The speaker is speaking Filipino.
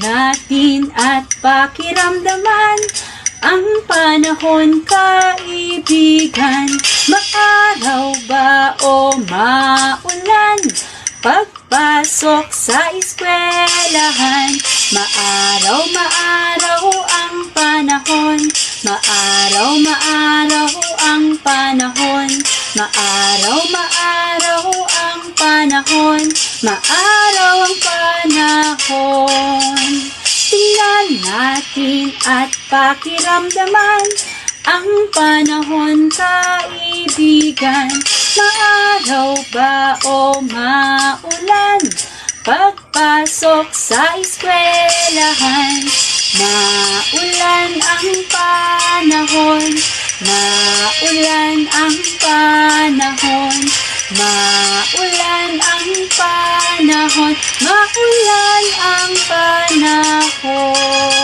natin at pakiramdaman ang panahon, kaibigan. Maaraw ba o maulan, pagpasok sa eskwelahan. Maaraw ang panahon, maaraw ang panahon, maaraw ang panahon, maaraw ang panahon. Tingnan natin at pakiramdaman ang panahon, kaibigan. Maaraw ba o maulan, pagpasok sa eskwelahan. Maulan ang panahon, maulan ang panahon, maulan ang panahon, maulan ang panahon.